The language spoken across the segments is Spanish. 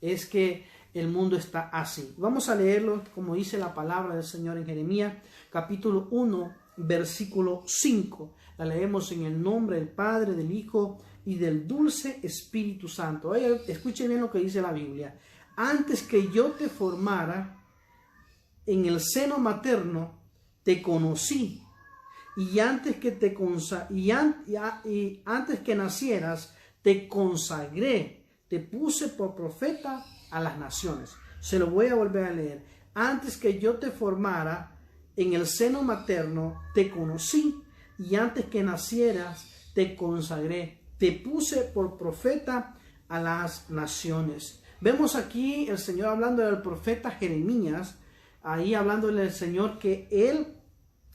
es que el mundo está así. Vamos a leerlo como dice la palabra del Señor en Jeremías, capítulo 1, versículo 5. La leemos en el nombre del Padre, del Hijo y del dulce Espíritu Santo. Oye, escuchen bien lo que dice la Biblia. Antes que yo te formara en el seno materno, te conocí. Y antes que nacieras, te consagré, te puse por profeta a las naciones. Se lo voy a volver a leer. Antes que yo te formara en el seno materno, te conocí, y antes que nacieras, te consagré, te puse por profeta a las naciones. Vemos aquí el Señor hablando del profeta Jeremías, ahí hablándole al Señor que él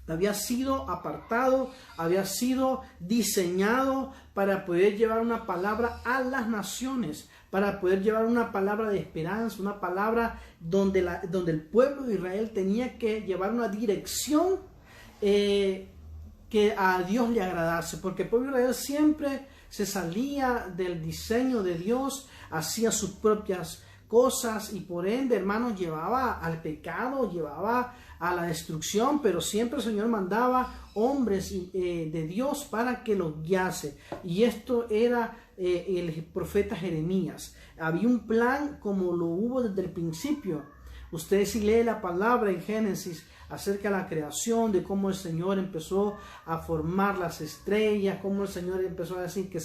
había sido apartado, había sido diseñado para poder llevar una palabra a las naciones, para poder llevar una palabra de esperanza, una palabra donde el pueblo de Israel tenía que llevar una dirección que a Dios le agradase, porque el pueblo de Israel siempre se salía del diseño de Dios, hacía sus propias cosas y por ende, hermanos, llevaba al pecado, llevaba a la destrucción, pero siempre el Señor mandaba hombres de Dios para que los guiase. Y esto era el profeta Jeremías. Había un plan como lo hubo desde el principio. Usted si lee la palabra en Génesis acerca de la creación, de cómo el Señor empezó a formar las estrellas, cómo el Señor empezó a decir que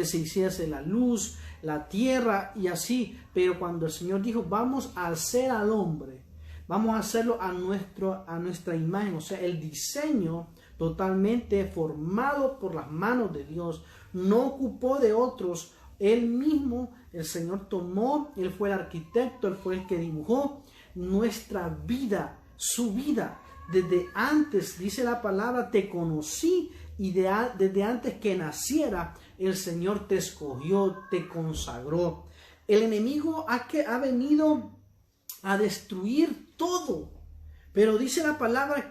se hiciese la luz, la tierra y así. Pero cuando el Señor dijo, vamos a hacer al hombre, vamos a hacerlo a nuestra imagen, o sea, el diseño totalmente formado por las manos de Dios, no ocupó de otros. Él mismo, el Señor tomó, Él fue el arquitecto, Él fue el que dibujó nuestra vida, su vida. Desde antes, dice la palabra, te conocí y desde antes que naciera, el Señor te escogió, te consagró. El enemigo ha venido a destruir todo, pero dice la palabra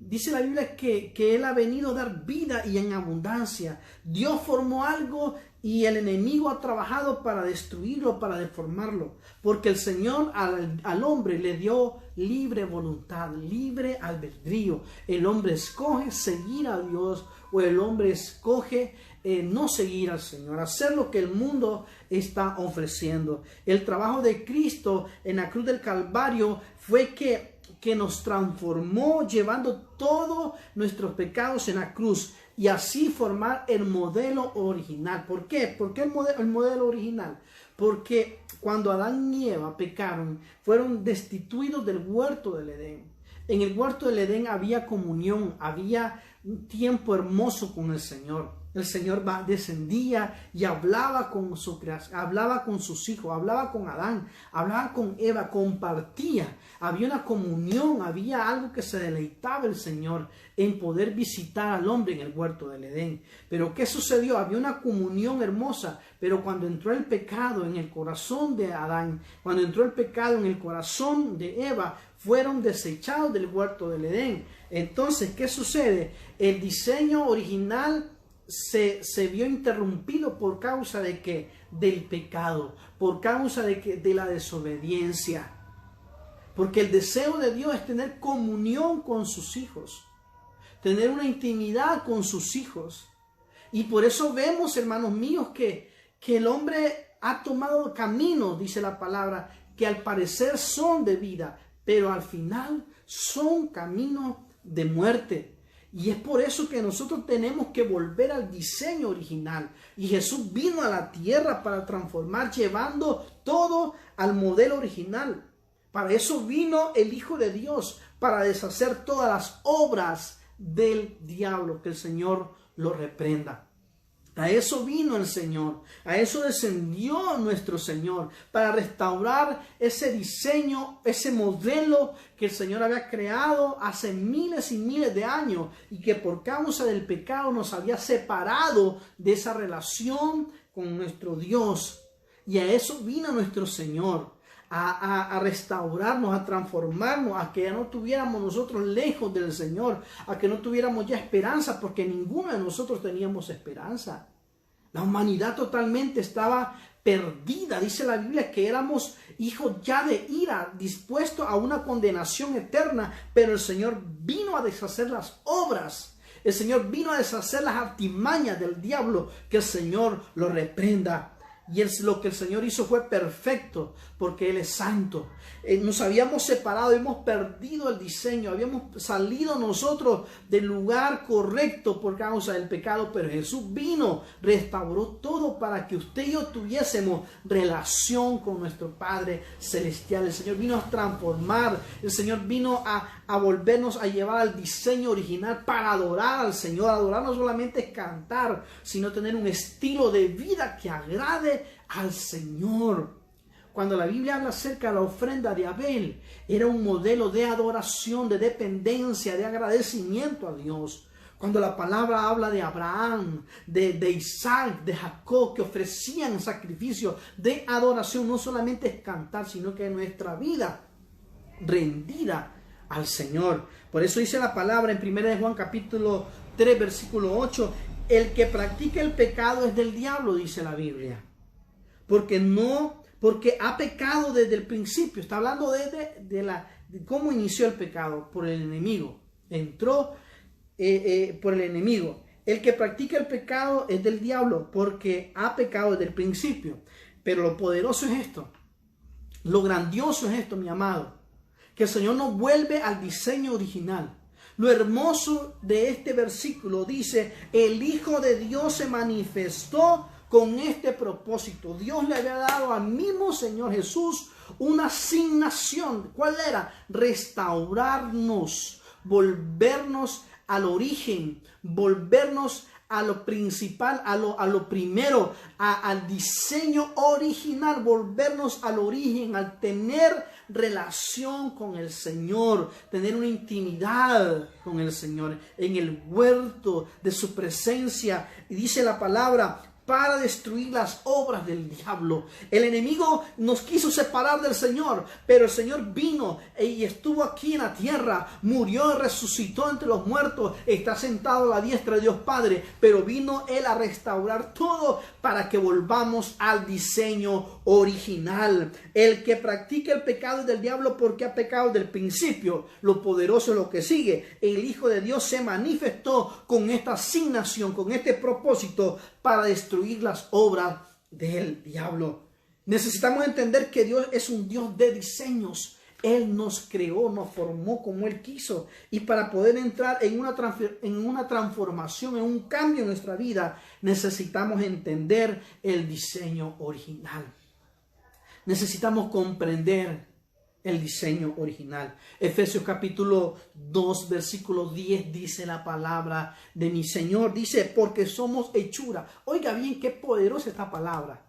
dice la Biblia que Él ha venido a dar vida y en abundancia. Dios formó algo y el enemigo ha trabajado para destruirlo, para deformarlo. Porque el Señor al hombre le dio libre voluntad, libre albedrío. El hombre escoge seguir a Dios o el hombre escoge no seguir al Señor, hacer lo que el mundo está ofreciendo. El trabajo de Cristo en la cruz del Calvario fue que nos transformó llevando todos nuestros pecados en la cruz y así formar el modelo original. ¿Por qué? ¿Por qué el modelo original? Porque cuando Adán y Eva pecaron, fueron destituidos del huerto del Edén. En el huerto del Edén había comunión, había un tiempo hermoso con el Señor. El Señor descendía y hablaba con su creación, hablaba con sus hijos, hablaba con Adán, hablaba con Eva, compartía. Había una comunión, había algo que se deleitaba el Señor en poder visitar al hombre en el huerto del Edén. Pero ¿qué sucedió? Había una comunión hermosa, pero cuando entró el pecado en el corazón de Adán, cuando entró el pecado en el corazón de Eva, fueron desechados del huerto del Edén. Entonces, ¿qué sucede? El diseño original se vio interrumpido por causa de ¿qué? Del pecado, por causa de la desobediencia. Porque el deseo de Dios es tener comunión con sus hijos, tener una intimidad con sus hijos. Y por eso vemos, hermanos míos, que el hombre ha tomado caminos, dice la palabra, que al parecer son de vida, pero al final son caminos de muerte. Y es por eso que nosotros tenemos que volver al diseño original. Y Jesús vino a la tierra para transformar, llevando todo al modelo original. Para eso vino el Hijo de Dios, para deshacer todas las obras del diablo. Que el Señor lo reprenda. A eso vino el Señor, a eso descendió nuestro Señor, para restaurar ese diseño, ese modelo que el Señor había creado hace miles y miles de años y que por causa del pecado nos había separado de esa relación con nuestro Dios. Y a eso vino nuestro Señor, a restaurarnos, a transformarnos, a que ya no tuviéramos nosotros lejos del Señor, a que no tuviéramos ya esperanza, porque ninguno de nosotros teníamos esperanza. La humanidad totalmente estaba perdida. Dice la Biblia que éramos hijos ya de ira, dispuestos a una condenación eterna, pero el Señor vino a deshacer las obras. El Señor vino a deshacer las artimañas del diablo. Que el Señor lo reprenda. Y lo que el Señor hizo fue perfecto, porque Él es santo. Nos habíamos separado, hemos perdido el diseño, habíamos salido nosotros del lugar correcto por causa del pecado, pero Jesús vino, restauró todo para que usted y yo tuviésemos relación con nuestro Padre Celestial. El Señor vino a transformar, el Señor vino a volvernos a llevar al diseño original para adorar al Señor. Adorar no solamente es cantar, sino tener un estilo de vida que agrade al Señor. Cuando la Biblia habla acerca de la ofrenda de Abel, era un modelo de adoración, de dependencia, de agradecimiento a Dios. Cuando la palabra habla de Abraham, de Isaac, de Jacob, que ofrecían sacrificios de adoración, no solamente es cantar, sino que nuestra vida rendida al Señor. Por eso dice la palabra en 1 de Juan capítulo 3 versículo 8, el que practica el pecado es del diablo, dice la Biblia. Porque ha pecado desde el principio. Está hablando de cómo inició el pecado, por el enemigo. Entró por el enemigo. El que practica el pecado es del diablo, porque ha pecado desde el principio. Pero lo poderoso es esto. Lo grandioso es esto, mi amado. Que el Señor nos vuelve al diseño original. Lo hermoso de este versículo dice, el Hijo de Dios se manifestó con este propósito. Dios le había dado al mismo Señor Jesús una asignación. ¿Cuál era? Restaurarnos, volvernos al origen, volvernos a lo principal, a lo primero, al diseño original, volvernos al origen, al tener relación con el Señor, tener una intimidad con el Señor en el huerto de su presencia. Y dice la palabra, para destruir las obras del diablo. El enemigo nos quiso separar del Señor, pero el Señor vino y estuvo aquí en la tierra, murió y resucitó entre los muertos, está sentado a la diestra de Dios Padre, pero vino Él a restaurar todo para que volvamos al diseño original. El que practica el pecado es del diablo, porque ha pecado desde el principio. Lo poderoso es lo que sigue. El Hijo de Dios se manifestó con esta asignación, con este propósito, para destruir las obras del diablo. Necesitamos entender que Dios es un Dios de diseños. Él nos creó, nos formó como Él quiso. Y para poder entrar en una transformación, en un cambio en nuestra vida, necesitamos entender el diseño original. Necesitamos comprender el diseño original. Efesios capítulo 2 versículo 10 dice la palabra de mi Señor. Dice, porque somos hechura. Oiga bien, qué poderosa esta palabra.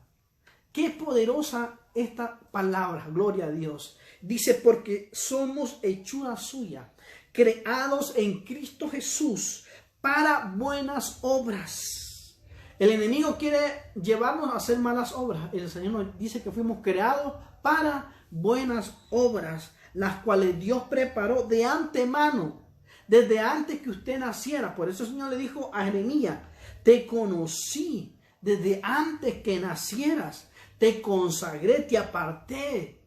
Qué poderosa esta palabra. Gloria a Dios. Dice, porque somos hechura suya, creados en Cristo Jesús para buenas obras. El enemigo quiere llevarnos a hacer malas obras. El Señor nos dice que fuimos creados para buenas obras, las cuales Dios preparó de antemano, desde antes que usted naciera. Por eso el Señor le dijo a Jeremías, te conocí desde antes que nacieras, te consagré, te aparté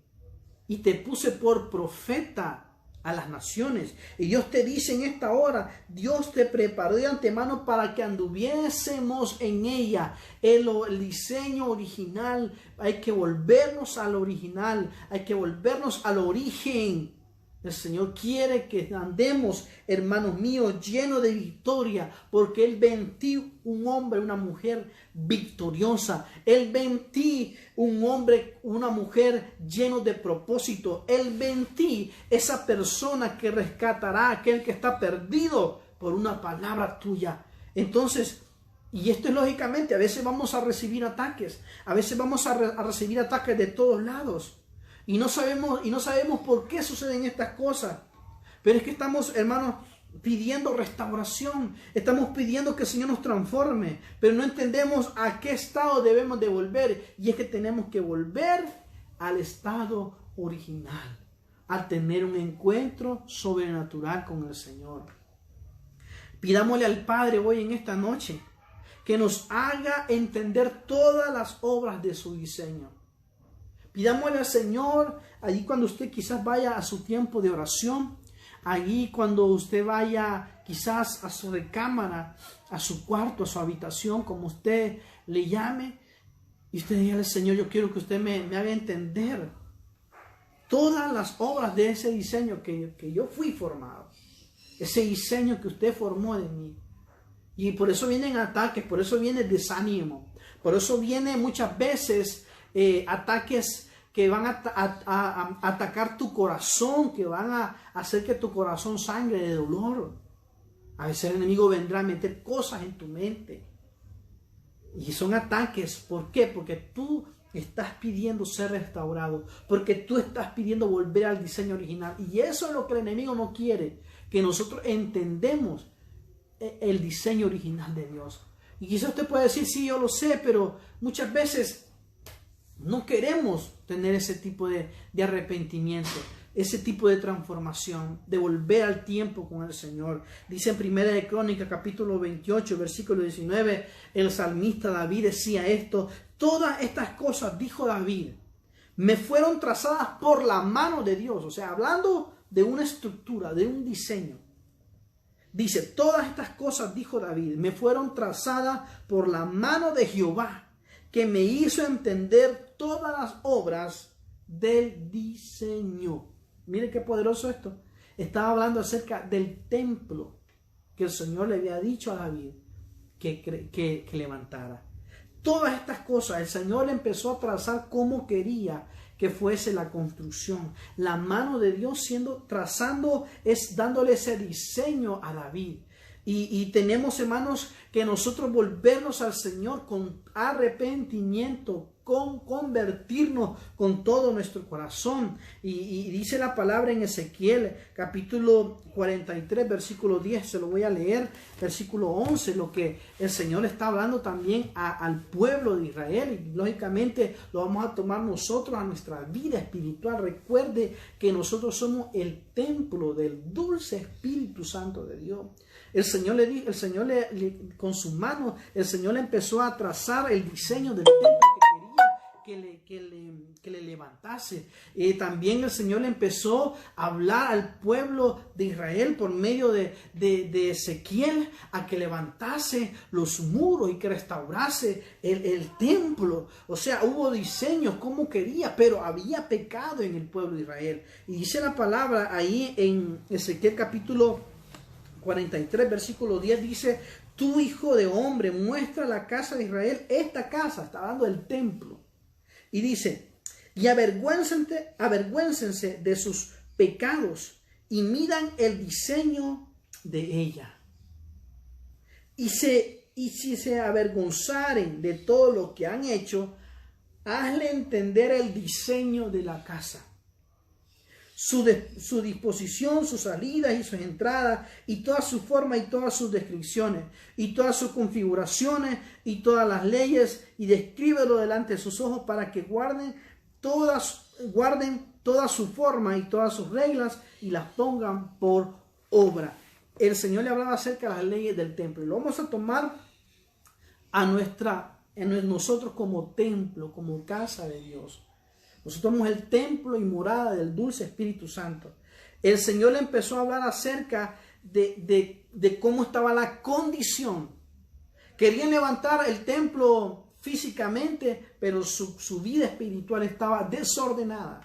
y te puse por profeta a las naciones. Y Dios te dice en esta hora, Dios te preparó de antemano para que anduviésemos en ella. El diseño original, hay que volvernos al original, hay que volvernos al origen. El Señor quiere que andemos, hermanos míos, llenos de victoria, porque Él ve en ti un hombre, una mujer victoriosa. Él ve en ti un hombre, una mujer lleno de propósito. Él ve en ti esa persona que rescatará a aquel que está perdido por una palabra tuya. Entonces, y esto es lógicamente, a veces vamos a recibir ataques, a veces vamos a recibir ataques de todos lados. Y no sabemos por qué suceden estas cosas. Pero es que estamos, hermanos, pidiendo restauración. Estamos pidiendo que el Señor nos transforme. Pero no entendemos a qué estado debemos de volver. Y es que tenemos que volver al estado original. A tener un encuentro sobrenatural con el Señor. Pidámosle al Padre hoy en esta noche que nos haga entender todas las obras de su diseño. Pidámosle al Señor, allí cuando usted quizás vaya a su tiempo de oración, allí cuando usted vaya quizás a su recámara, a su cuarto, a su habitación, como usted le llame, y usted diga al Señor, yo quiero que usted me haga entender todas las obras de ese diseño que yo fui formado, ese diseño que usted formó de mí. Y por eso vienen ataques, por eso viene desánimo, por eso viene muchas veces ataques que van a atacar tu corazón, que van a hacer que tu corazón sangre de dolor. A veces el enemigo vendrá a meter cosas en tu mente. Y son ataques. ¿Por qué? Porque tú estás pidiendo ser restaurado, porque tú estás pidiendo volver al diseño original. Y eso es lo que el enemigo no quiere, que nosotros entendemos el diseño original de Dios. Y quizás usted puede decir, sí, yo lo sé, pero muchas veces no queremos tener ese tipo de arrepentimiento, ese tipo de transformación, de volver al tiempo con el Señor. Dice en 1 de Crónicas, capítulo 28, versículo 19, el salmista David decía esto: todas estas cosas, dijo David, me fueron trazadas por la mano de Dios. O sea, hablando de una estructura, de un diseño. Dice, todas estas cosas, dijo David, me fueron trazadas por la mano de Jehová, que me hizo entender todas las obras del diseño. Mire qué poderoso esto. Estaba hablando acerca del templo que el Señor le había dicho a David que levantara. Todas estas cosas, el Señor empezó a trazar cómo quería que fuese la construcción. La mano de Dios trazando, es dándole ese diseño a David. Y tenemos, hermanos, que nosotros volvernos al Señor con arrepentimiento, con convertirnos con todo nuestro corazón. Y dice la palabra en Ezequiel, capítulo 43, versículo 10, se lo voy a leer, versículo 11, lo que el Señor está hablando también al pueblo de Israel. Y lógicamente lo vamos a tomar nosotros a nuestra vida espiritual. Recuerde que nosotros somos el templo del dulce Espíritu Santo de Dios. El Señor con sus manos, el Señor le empezó a trazar el diseño del templo que quería que le levantase. También el Señor le empezó a hablar al pueblo de Israel por medio de Ezequiel a que levantase los muros y que restaurase el templo. O sea, hubo diseños como quería, pero había pecado en el pueblo de Israel. Y dice la palabra ahí en Ezequiel capítulo 43, versículo 10, dice: tú, hijo de hombre, muestra a la casa de Israel esta casa. Está hablando del templo. Y dice: y avergüéncense de sus pecados y midan el diseño de ella. Y si se avergonzaren de todo lo que han hecho, hazle entender el diseño de la casa, su disposición, sus salidas y sus entradas, y toda su forma y todas sus descripciones, y todas sus configuraciones y todas las leyes, y descríbelo delante de sus ojos para que guarden toda su forma y todas sus reglas y las pongan por obra. El Señor le hablaba acerca de las leyes del templo, y lo vamos a tomar en nosotros como templo, como casa de Dios. Nosotros somos el templo y morada del dulce Espíritu Santo. El Señor le empezó a hablar acerca de cómo estaba la condición. Querían levantar el templo físicamente, pero su vida espiritual estaba desordenada.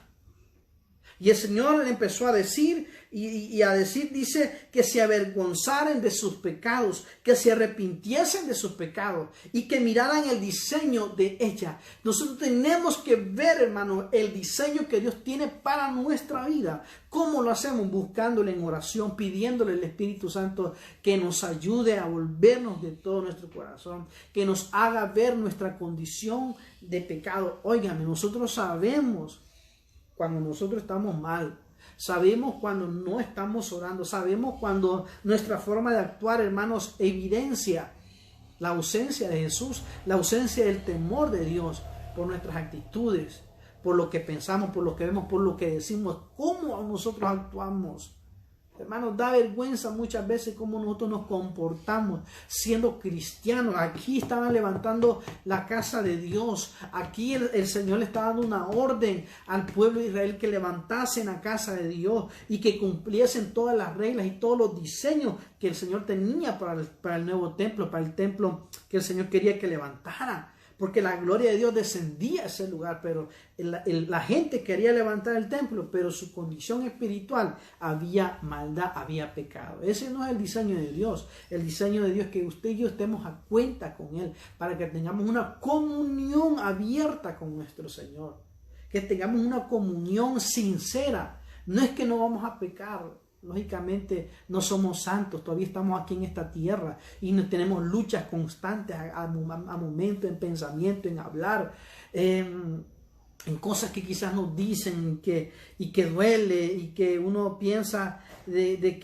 Y el Señor le empezó a decir, dice que se avergonzaran de sus pecados, que se arrepintiesen de sus pecados y que miraran el diseño de ella. Nosotros tenemos que ver, hermano, el diseño que Dios tiene para nuestra vida. ¿Cómo lo hacemos? Buscándole en oración, pidiéndole al Espíritu Santo que nos ayude a volvernos de todo nuestro corazón, que nos haga ver nuestra condición de pecado. Óigame, nosotros sabemos cuando nosotros estamos mal, sabemos cuando no estamos orando, sabemos cuando nuestra forma de actuar, hermanos, evidencia la ausencia de Jesús, la ausencia del temor de Dios por nuestras actitudes, por lo que pensamos, por lo que vemos, por lo que decimos, cómo nosotros actuamos. Hermanos, da vergüenza muchas veces cómo nosotros nos comportamos siendo cristianos. Aquí estaban levantando la casa de Dios. Aquí el Señor le está dando una orden al pueblo de Israel que levantasen la casa de Dios y que cumpliesen todas las reglas y todos los diseños que el Señor tenía para el nuevo templo, para el templo que el Señor quería que levantara. Porque la gloria de Dios descendía a ese lugar, pero la gente quería levantar el templo, pero su condición espiritual había maldad, había pecado. Ese no es el diseño de Dios. El diseño de Dios es que usted y yo estemos a cuenta con Él, para que tengamos una comunión abierta con nuestro Señor, que tengamos una comunión sincera. No es que no vamos a pecar. Lógicamente no somos santos, todavía estamos aquí en esta tierra y no tenemos luchas constantes a momento, en pensamiento, en hablar, en cosas que quizás nos dicen y que duele y que uno piensa de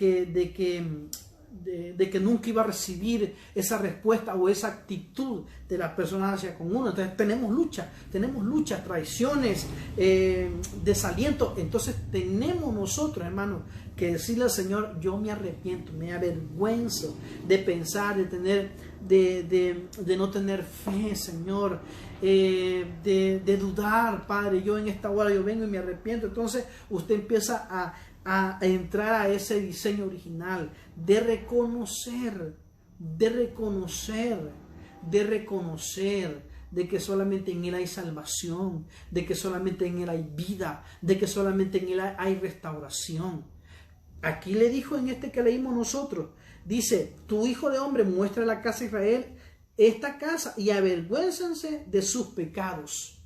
que nunca iba a recibir esa respuesta o esa actitud de las personas hacia con uno. Entonces tenemos luchas, traiciones, desaliento. Entonces tenemos nosotros, hermanos, que decirle al Señor: yo me arrepiento, me avergüenzo de pensar, de no tener fe, Señor, de dudar, Padre. Yo en esta hora yo vengo y me arrepiento. Entonces usted empieza a entrar a ese diseño original de reconocer de que solamente en Él hay salvación, de que solamente en Él hay vida, de que solamente en Él hay restauración. Aquí le dijo en este que leímos nosotros, dice: tu Hijo de Hombre muestra a la casa de Israel esta casa y avergüéncense de sus pecados.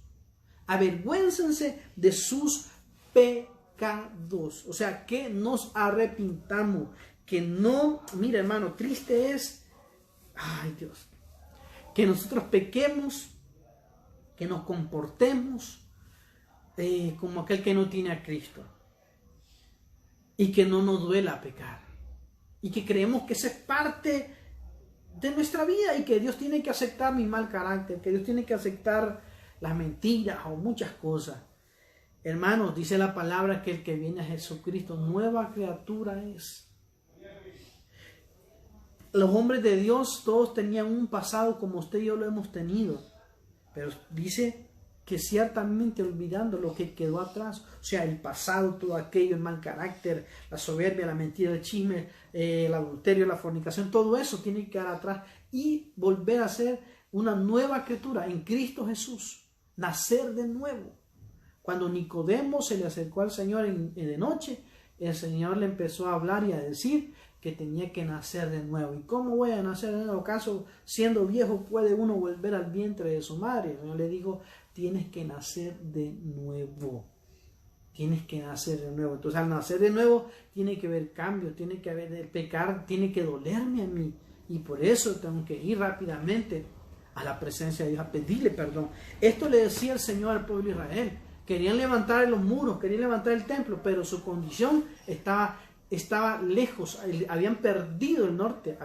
Avergüéncense de sus pecados. O sea, que nos arrepintamos. Que no, mira, hermano, triste es, ay Dios, que nosotros pequemos, que nos comportemos como aquel que no tiene a Cristo. Y que no nos duela pecar. Y que creemos que esa es parte de nuestra vida y que Dios tiene que aceptar mi mal carácter, que Dios tiene que aceptar las mentiras o muchas cosas. Hermanos, dice la palabra que el que viene a Jesucristo, nueva criatura es. Los hombres de Dios todos tenían un pasado como usted y yo lo hemos tenido. Pero dice que ciertamente olvidando lo que quedó atrás, o sea, el pasado, todo aquello, el mal carácter, la soberbia, la mentira, el chisme, el adulterio, la fornicación, todo eso tiene que quedar atrás y volver a ser una nueva criatura en Cristo Jesús, nacer de nuevo. Cuando Nicodemo se le acercó al Señor de noche, el Señor le empezó a hablar y a decir que tenía que nacer de nuevo. ¿Y cómo voy a nacer de nuevo? ¿Acaso siendo viejo puede uno volver al vientre de su madre? El Señor le dijo: tienes que nacer de nuevo. Tienes que nacer de nuevo. Entonces, al nacer de nuevo, tiene que haber cambio, tiene que haber el pecar, tiene que dolerme a mí. Y por eso tengo que ir rápidamente a la presencia de Dios a pedirle perdón. Esto le decía el Señor al pueblo de Israel. Querían levantar los muros, querían levantar el templo, pero su condición estaba lejos, habían perdido el norte,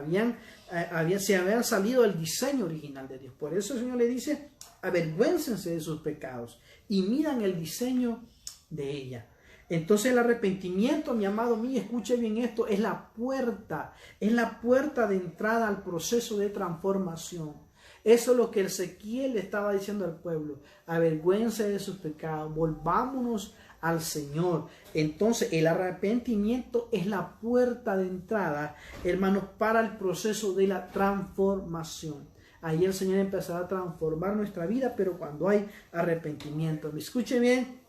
se habían salido del diseño original de Dios. Por eso el Señor le dice: avergüéncense de sus pecados y miran el diseño de ella. Entonces el arrepentimiento, mi amado mío, escuche bien esto, es la puerta de entrada al proceso de transformación. Eso es lo que Ezequiel le estaba diciendo al pueblo: avergüéncense de sus pecados, volvámonos al Señor. Entonces el arrepentimiento es la puerta de entrada, hermanos, para el proceso de la transformación. Ahí el Señor empezará a transformar nuestra vida, pero cuando hay arrepentimiento. Me escuche bien,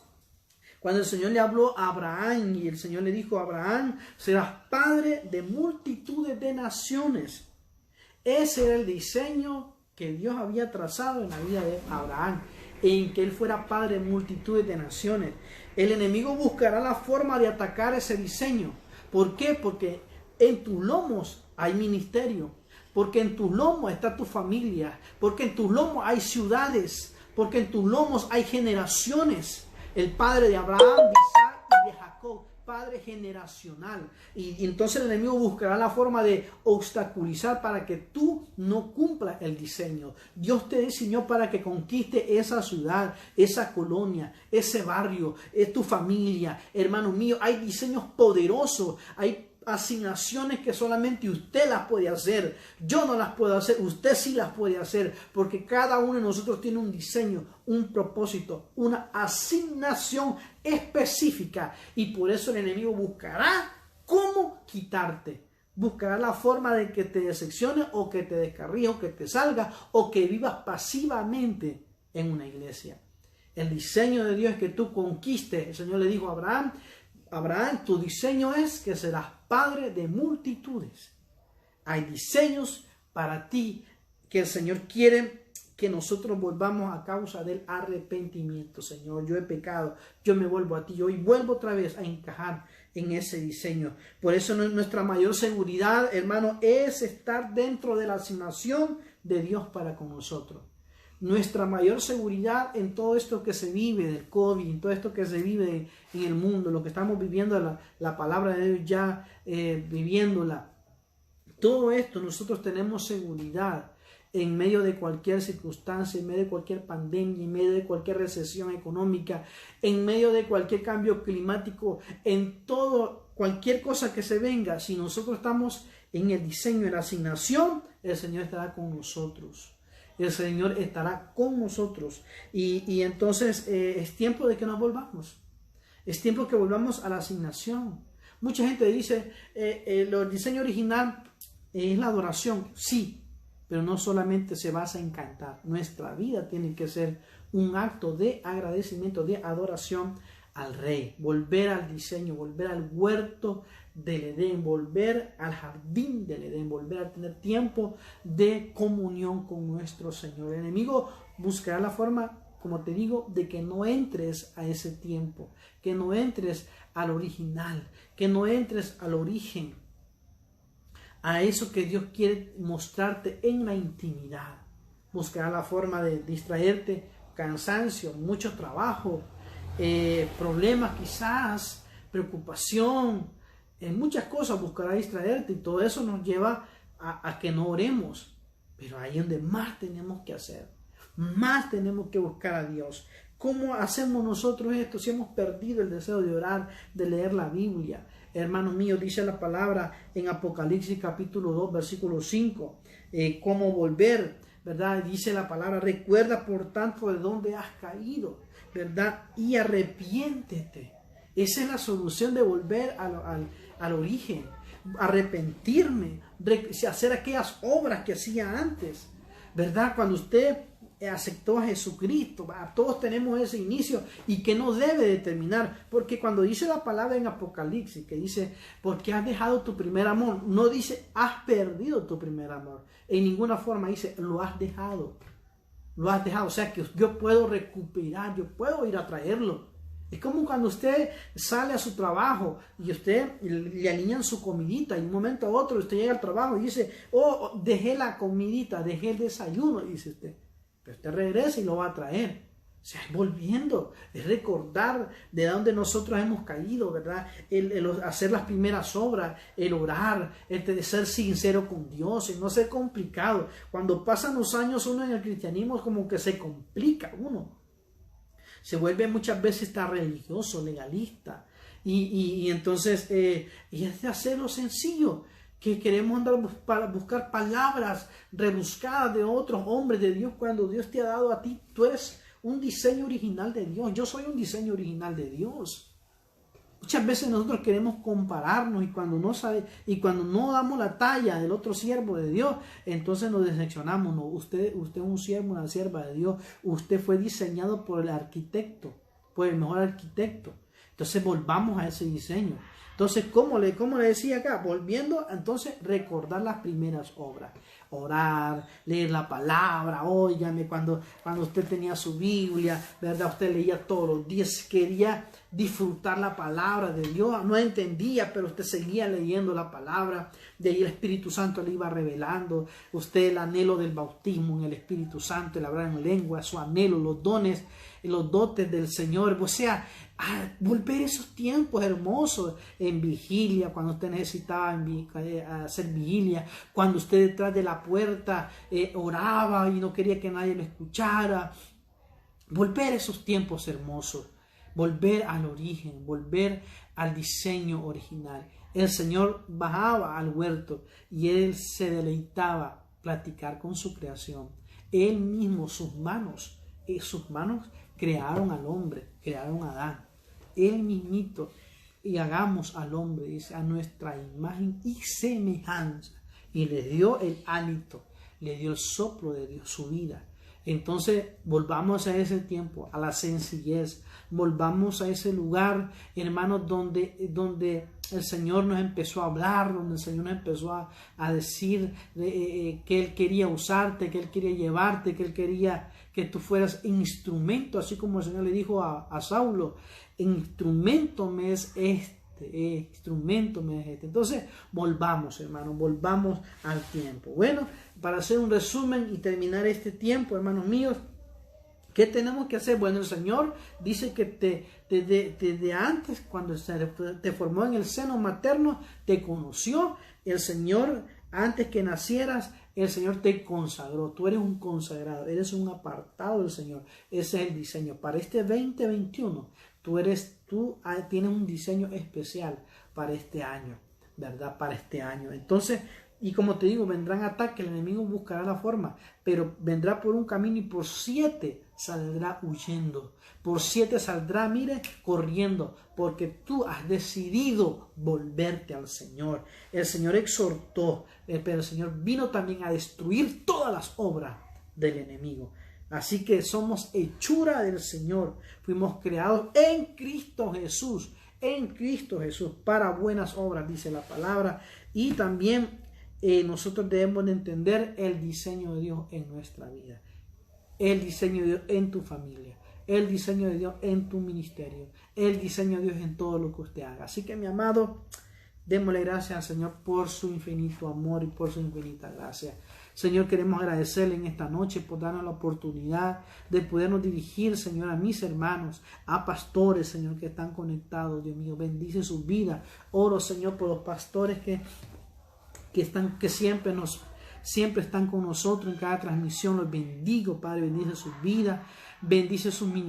cuando el Señor le habló a Abraham y el Señor le dijo: Abraham, serás padre de multitudes de naciones. Ese era el diseño que Dios había trazado en la vida de Abraham, en que él fuera padre de multitudes de naciones. El enemigo buscará la forma de atacar ese diseño. ¿Por qué? Porque en tus lomos hay ministerio, porque en tus lomos está tu familia, porque en tus lomos hay ciudades, porque en tus lomos hay generaciones. El padre de Abraham, de Isaac y de Jacob, padre generacional. Y entonces el enemigo buscará la forma de obstaculizar para que tú no cumplas el diseño. Dios te diseñó para que conquiste esa ciudad, esa colonia, ese barrio, es tu familia. Hermano mío, hay diseños poderosos, hay asignaciones que solamente usted las puede hacer. Yo no las puedo hacer, usted sí las puede hacer, porque cada uno de nosotros tiene un diseño, un propósito, una asignación específica, y por eso el enemigo buscará cómo quitarte. Buscará la forma de que te decepcione o que te descarríe o que te salga o que vivas pasivamente en una iglesia. El diseño de Dios es que tú conquistes. El Señor le dijo a Abraham: Abraham, tu diseño es que serás padre de multitudes. Hay diseños para ti que el Señor quiere que nosotros volvamos a causa del arrepentimiento. Señor, yo he pecado, yo me vuelvo a ti, hoy vuelvo otra vez a encajar en ese diseño. Por eso nuestra mayor seguridad, hermano, es estar dentro de la asignación de Dios para con nosotros. Nuestra mayor seguridad en todo esto que se vive del COVID, en todo esto que se vive en el mundo, lo que estamos viviendo, la palabra de Dios ya viviéndola. Todo esto nosotros tenemos seguridad en medio de cualquier circunstancia, en medio de cualquier pandemia, en medio de cualquier recesión económica, en medio de cualquier cambio climático, en todo, cualquier cosa que se venga. Si nosotros estamos en el diseño, en la asignación, el Señor estará con nosotros. El Señor estará con nosotros. Y entonces es tiempo de que nos volvamos. Es tiempo que volvamos a la asignación. Mucha gente dice, el diseño original es la adoración. Sí, pero no solamente se basa en cantar. Nuestra vida tiene que ser un acto de agradecimiento, de adoración al Rey. Volver al diseño, volver al huerto del Edén, volver al jardín del Edén, volver a tener tiempo de comunión con nuestro Señor. El enemigo buscará la forma, como te digo, de que no entres a ese tiempo, que no entres al original, que no entres al origen, a eso que Dios quiere mostrarte en la intimidad. Buscará la forma de distraerte, cansancio, mucho trabajo, problemas quizás, preocupación, muchas cosas buscará distraerte, y todo eso nos lleva a que no oremos. Pero ahí es donde más tenemos que hacer, más tenemos que buscar a Dios. ¿Cómo hacemos nosotros esto si hemos perdido el deseo de orar, de leer la Biblia? Hermano mío, dice la palabra en Apocalipsis capítulo 2, versículo 5, cómo volver, ¿verdad? Dice la palabra: recuerda por tanto de dónde has caído, ¿verdad? Y arrepiéntete. Esa es la solución de volver al origen, arrepentirme, hacer aquellas obras que hacía antes, ¿verdad? Cuando usted aceptó a Jesucristo, todos tenemos ese inicio y que no debe de terminar, porque cuando dice la palabra en Apocalipsis que dice porque has dejado tu primer amor, no dice has perdido tu primer amor, en ninguna forma dice lo has dejado, o sea que yo puedo recuperar, yo puedo ir a traerlo. Es como cuando usted sale a su trabajo y usted le alinean su comidita, y de un momento a otro usted llega al trabajo y dice: oh, dejé la comidita, dejé el desayuno, dice usted. Pero usted regresa y lo va a traer. O sea, es volviendo, es recordar de dónde nosotros hemos caído, ¿verdad? El hacer las primeras obras, el orar, el ser sincero con Dios, el no ser complicado. Cuando pasan los años uno en el cristianismo como que se complica uno. Se vuelve muchas veces tan religioso, legalista. Y entonces y es de hacerlo sencillo. Que queremos andar para buscar palabras rebuscadas de otros hombres de Dios, cuando Dios te ha dado a ti. Tú eres un diseño original de Dios. Yo soy un diseño original de Dios. Muchas veces nosotros queremos compararnos, y cuando no damos la talla del otro siervo de Dios, entonces nos decepcionamos. No, usted es un siervo, una sierva de Dios. Usted fue diseñado por el arquitecto, por el mejor arquitecto. Entonces volvamos a ese diseño. Entonces, ¿cómo le decía acá? Volviendo, entonces, recordar las primeras obras. Orar, leer la palabra. Óigame, cuando usted tenía su Biblia, ¿verdad? Usted leía todos los días, quería disfrutar la palabra de Dios. No entendía, pero usted seguía leyendo la palabra. De ahí el Espíritu Santo le iba revelando. Usted el anhelo del bautismo en el Espíritu Santo, el hablar en lengua, su anhelo, los dones, los dotes del Señor. O sea, volver esos tiempos hermosos en vigilia, cuando usted necesitaba hacer vigilia, cuando usted detrás de la puerta oraba y no quería que nadie lo escuchara. Volver esos tiempos hermosos, volver al origen, volver al diseño original. El Señor bajaba al huerto y Él se deleitaba platicar con su creación. Él mismo, sus manos crearon al hombre, crearon a Adán. Él mismito, y hagamos al hombre, dice, a nuestra imagen y semejanza. Y le dio el hálito, le dio el soplo de Dios, su vida. Entonces volvamos a ese tiempo, a la sencillez, volvamos a ese lugar, hermanos, donde el Señor nos empezó a hablar, donde el Señor nos empezó a decir que Él quería usarte, que Él quería llevarte, que Él quería que tú fueras instrumento, así como el Señor le dijo a Saulo, instrumento me es instrumento me es este. Entonces volvamos, hermanos, volvamos al tiempo. Bueno, para hacer un resumen y terminar este tiempo, hermanos míos, ¿qué tenemos que hacer? Bueno, el Señor dice que desde antes, cuando te formó en el seno materno, te conoció. El Señor, antes que nacieras, el Señor te consagró. Tú eres un consagrado, eres un apartado del Señor. Ese es el diseño. Para este 2021, tú tienes un diseño especial para este año, ¿verdad? Para este año. Entonces, y como te digo, vendrán ataques, el enemigo buscará la forma, pero vendrá por un camino y por 7 saldrá huyendo. Por 7 saldrá, mire, corriendo, porque tú has decidido volverte al Señor. El Señor exhortó, pero el Señor vino también a destruir todas las obras del enemigo. Así que somos hechura del Señor. Fuimos creados en Cristo Jesús, para buenas obras, dice la palabra. Y también nosotros debemos de entender el diseño de Dios en nuestra vida, el diseño de Dios en tu familia, el diseño de Dios en tu ministerio, el diseño de Dios en todo lo que usted haga. Así que, mi amado, démosle gracias al Señor por su infinito amor y por su infinita gracia. Señor, queremos agradecerle en esta noche por darnos la oportunidad de podernos dirigir, Señor, a mis hermanos, a pastores, Señor, que están conectados. Dios mío, bendice sus vidas. Oro, Señor, por los pastores que siempre están con nosotros en cada transmisión. Los bendigo, Padre, bendice sus vidas, bendice sus ministerios.